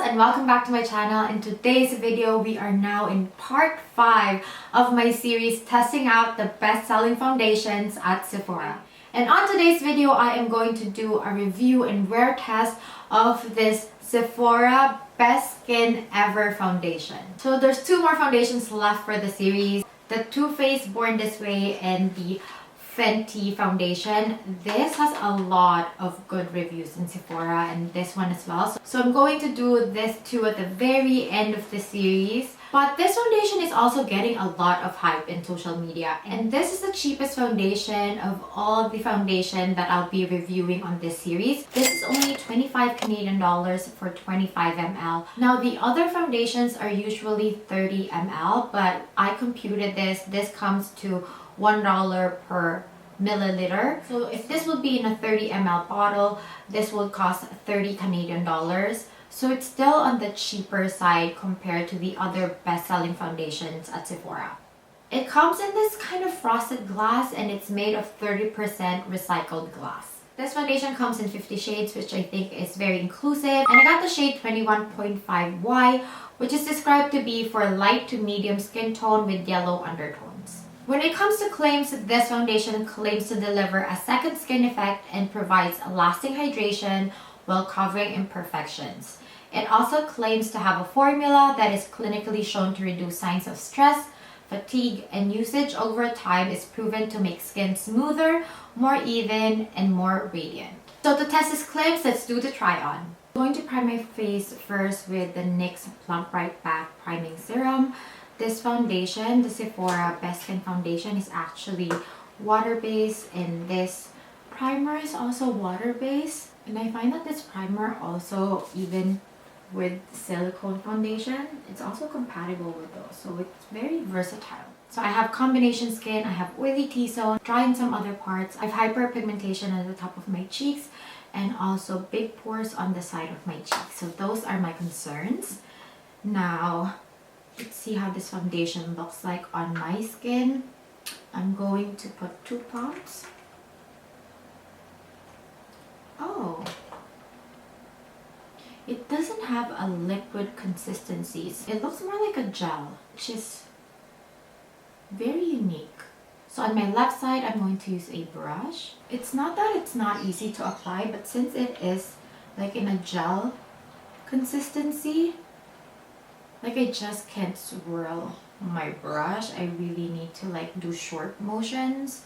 and welcome back to my channel. In today's video, we are now in part 5 of my series testing out the best-selling foundations at Sephora. And on today's video, I am going to do a review and wear test of this Sephora Best Skin Ever foundation. So there's 2 more foundations left for the series. The Too Faced Born This Way and the FENTY foundation. This has a lot of good reviews in Sephora and this one as well. So I'm going to do this too at the very end of the series. But this foundation is also getting a lot of hype in social media. And this is the cheapest foundation of all of the foundation that I'll be reviewing on this series. This is only 25 Canadian dollars for 25 ml. Now the other foundations are usually 30 ml, but I computed this. This comes to $1 per milliliter. So if this would be in a 30 ml bottle, this would cost 30 Canadian dollars. So it's still on the cheaper side compared to the other best-selling foundations at Sephora. It comes in this kind of frosted glass and it's made of 30% recycled glass. This foundation comes in 50 shades, which I think is very inclusive. And I got the shade 21.5Y, which is described to be for light to medium skin tone with yellow undertones. When it comes to claims, this foundation claims to deliver a second skin effect and provides lasting hydration while covering imperfections. It also claims to have a formula that is clinically shown to reduce signs of stress, fatigue, and usage over time is proven to make skin smoother, more even, and more radiant. So to test this claims, let's do the try on. I'm going to prime my face first with the NYX Plump Right Back Priming Serum. This foundation, the Sephora Best Skin Foundation, is actually water-based and this primer is also water-based. And I find that this primer also, even with silicone foundation, it's also compatible with those. So it's very versatile. So I have combination skin, I have oily T-zone, dry in some other parts. I have hyperpigmentation at the top of my cheeks and also big pores on the side of my cheeks. So those are my concerns. Now, let's see how this foundation looks like on my skin. I'm going to put 2 pumps. Oh, it doesn't have a liquid consistency. It looks more like a gel, which is very unique. So on my left side, I'm going to use a brush. It's not that it's not easy to apply, but since it is like in a gel consistency, like I just can't swirl my brush. I really need to like do short motions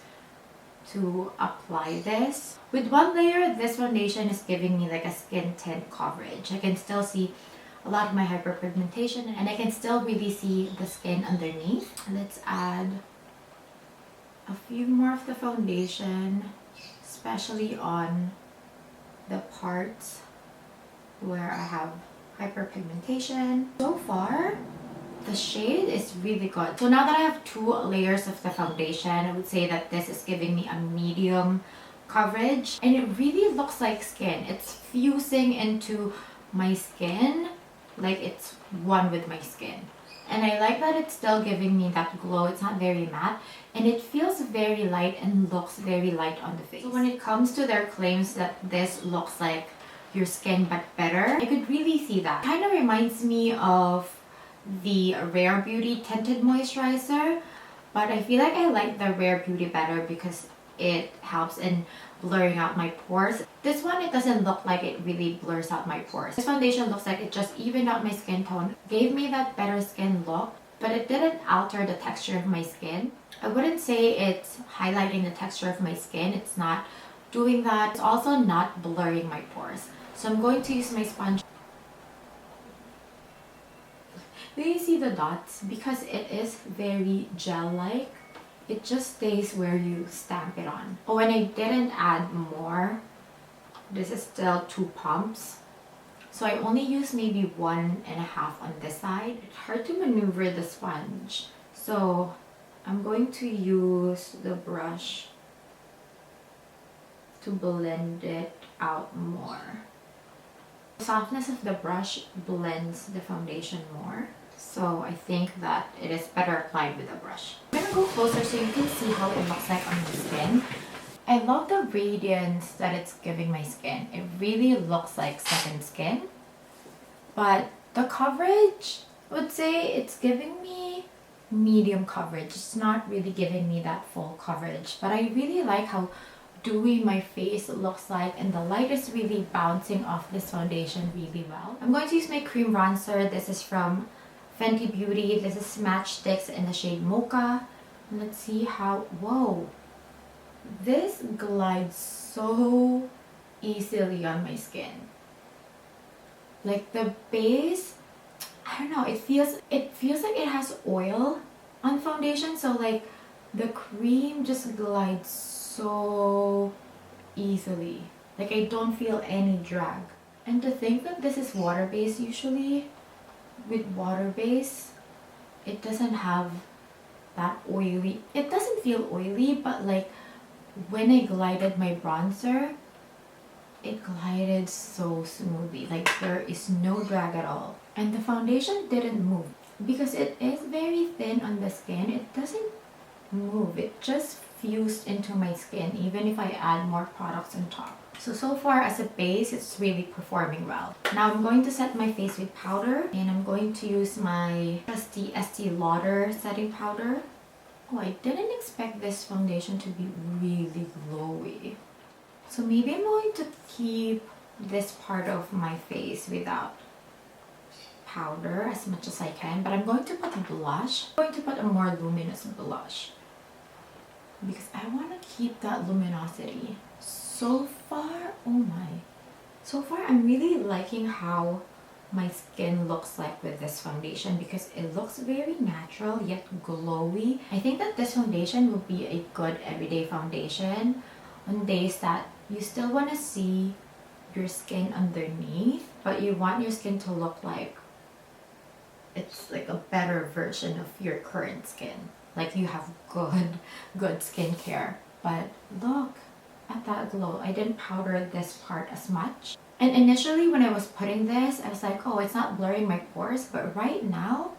to apply this. With one layer, this foundation is giving me like a skin tint coverage. I can still see a lot of my hyperpigmentation and I can still really see the skin underneath. Let's add a few more of the foundation, especially on the parts where I have hyperpigmentation. So far, the shade is really good. So now that I have 2 layers of the foundation, I would say that this is giving me a medium coverage and it really looks like skin. It's fusing into my skin like it's one with my skin. And I like that it's still giving me that glow. It's not very matte and it feels very light and looks very light on the face. So when it comes to their claims that this looks like your skin but better, I could really see that. Kind of reminds me of the Rare Beauty Tinted Moisturizer, but I feel like I like the Rare Beauty better because it helps in blurring out my pores. This one, it doesn't look like it really blurs out my pores. This foundation looks like it just evened out my skin tone, gave me that better skin look, but it didn't alter the texture of my skin. I wouldn't say it's highlighting the texture of my skin. It's not doing that. It's also not blurring my pores. So I'm going to use my sponge. Do you see the dots? Because it is very gel-like, it just stays where you stamp it on. Oh, and I didn't add more. This is still 2 pumps. So I only use maybe 1.5 on this side. It's hard to maneuver the sponge. So I'm going to use the brush to blend it out more. The softness of the brush blends the foundation more. So I think that it is better applied with a brush. I'm gonna go closer so you can see how it looks like on my skin. I love the radiance that it's giving my skin. It really looks like second skin. but the coverage, I would say it's giving me medium coverage. It's not really giving me that full coverage, but I really like how dewy my face looks like, and the light is really bouncing off this foundation really well. I'm going to use my cream bronzer. This is from Fenty Beauty. This is Matchsticks in the shade Mocha. And let's see how, whoa, this glides so easily on my skin. Like the base, I don't know, it feels like it has oil on foundation, so like the cream just glides so easily. Like I don't feel any drag. And to think that this is water based, usually with water base it doesn't have that oily, it doesn't feel oily, but like when I glided my bronzer, it glided so smoothly. Like there is no drag at all. And the foundation didn't move because it is very thin on the skin. It doesn't move. It just fused into my skin even if I add more products on top. So far as a base, it's really performing well. Now I'm going to set my face with powder, and I'm going to use my trusty Estee Lauder setting powder. Oh, I didn't expect this foundation to be really glowy. So maybe I'm going to keep this part of my face without powder as much as I can, but I'm going to put a blush. I'm going to put a more luminous blush because I want to keep that luminosity. So far, oh my. So far, I'm really liking how my skin looks like with this foundation because it looks very natural yet glowy. I think that this foundation will be a good everyday foundation on days that you still want to see your skin underneath, but you want your skin to look like it's like a better version of your current skin. Like you have good skincare. But look at that glow. I didn't powder this part as much. And initially when I was putting this, I was like, oh, it's not blurring my pores. But right now,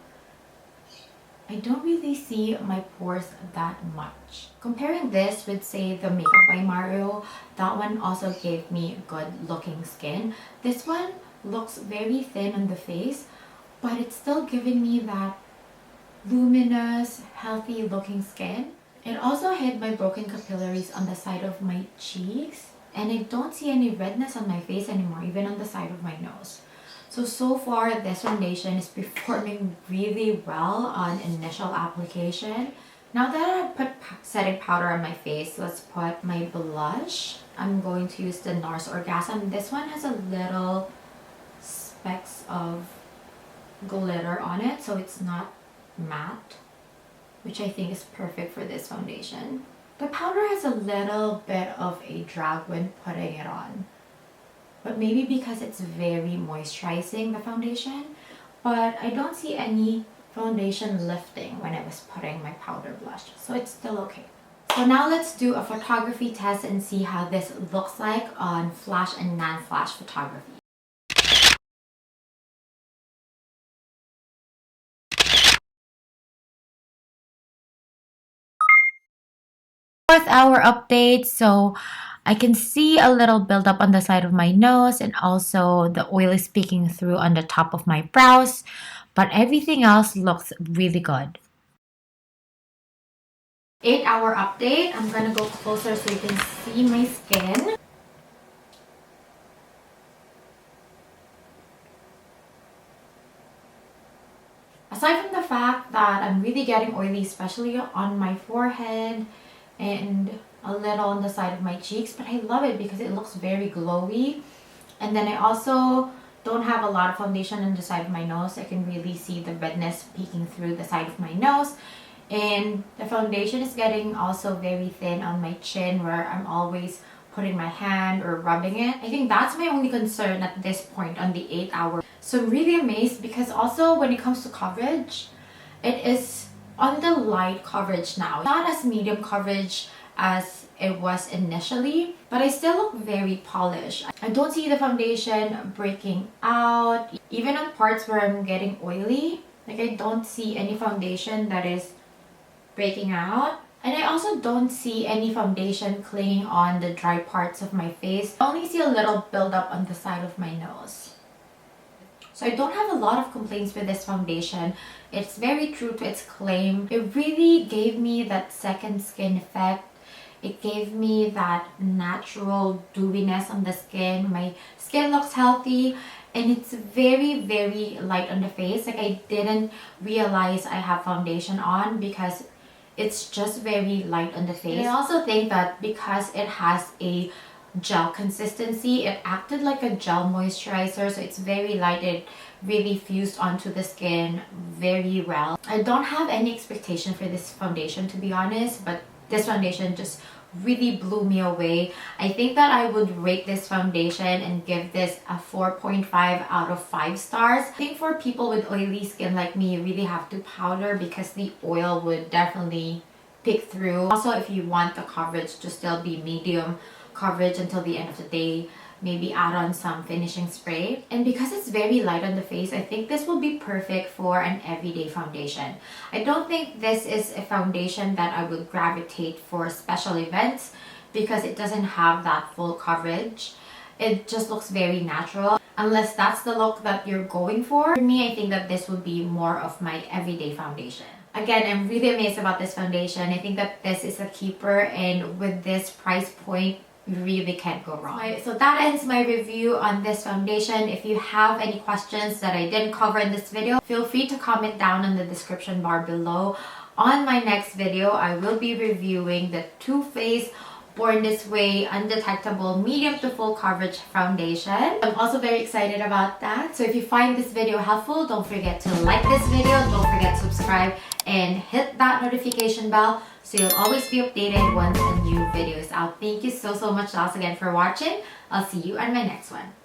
I don't really see my pores that much. Comparing this with, say, the Makeup by Mario, that one also gave me good looking skin. This one looks very thin on the face, but it's still giving me that luminous, healthy looking skin. It also hid my broken capillaries on the side of my cheeks, and I don't see any redness on my face anymore, even on the side of my nose. So far this foundation is performing really well on initial application. Now that I've put setting powder on my face, let's put my blush. I'm going to use the NARS Orgasm. This one has a little specks of glitter on it, so it's not matte, which I think is perfect for this foundation. The powder has a little bit of a drag when putting it on, but maybe because it's very moisturizing, the foundation, but I don't see any foundation lifting when I was putting my powder blush, so it's still okay. So now let's do a photography test and see how this looks like on flash and non-flash photography. Fourth hour update, so I can see a little buildup on the side of my nose, and also the oil is peeking through on the top of my brows, but everything else looks really good. 8-hour update. I'm gonna go closer so you can see my skin. Aside from the fact that I'm really getting oily, especially on my forehead and a little on the side of my cheeks, but I love it because it looks very glowy. And then I also don't have a lot of foundation on the side of my nose. I can really see the redness peeking through the side of my nose. And the foundation is getting also very thin on my chin, where I'm always putting my hand or rubbing it. I think that's my only concern at this point on the 8-hour. So I'm really amazed because also when it comes to coverage, it is on the light coverage now. Not as medium coverage as it was initially, but I still look very polished. I don't see the foundation breaking out. Even on parts where I'm getting oily, like I don't see any foundation that is breaking out. And I also don't see any foundation clinging on the dry parts of my face. I only see a little buildup on the side of my nose. So I don't have a lot of complaints with this foundation. It's very true to its claim. It really gave me that second skin effect. It gave me that natural dewiness on the skin. My skin looks healthy and it's very, very light on the face. Like, I didn't realize I have foundation on because it's just very light on the face. And I also think that because it has a gel consistency, it acted like a gel moisturizer, so it's very light. It really fused onto the skin very well. I don't have any expectation for this foundation, to be honest, but this foundation just really blew me away. I think that I would rate this foundation and give this a 4.5 out of 5 stars. I think for people with oily skin like me, you really have to powder because the oil would definitely pick through. Also, if you want the coverage to still be medium coverage until the end of the day, maybe add on some finishing spray. And because it's very light on the face, I think this will be perfect for an everyday foundation. I don't think this is a foundation that I would gravitate for special events because it doesn't have that full coverage. It just looks very natural. Unless that's the look that you're going for. For me, I think that this would be more of my everyday foundation. Again, I'm really amazed about this foundation. I think that this is a keeper, and with this price point, you really can't go wrong. So that ends my review on this foundation. If you have any questions that I didn't cover in this video, feel free to comment down in the description bar below. On my next video, I will be reviewing the Too Faced Born This Way Undetectable Medium to Full Coverage Foundation. I'm also very excited about that. So if you find this video helpful, don't forget to like this video, don't forget to subscribe, and hit that notification bell so you'll always be updated once a new video is out. Thank you so much once again for watching. I'll see you on my next one.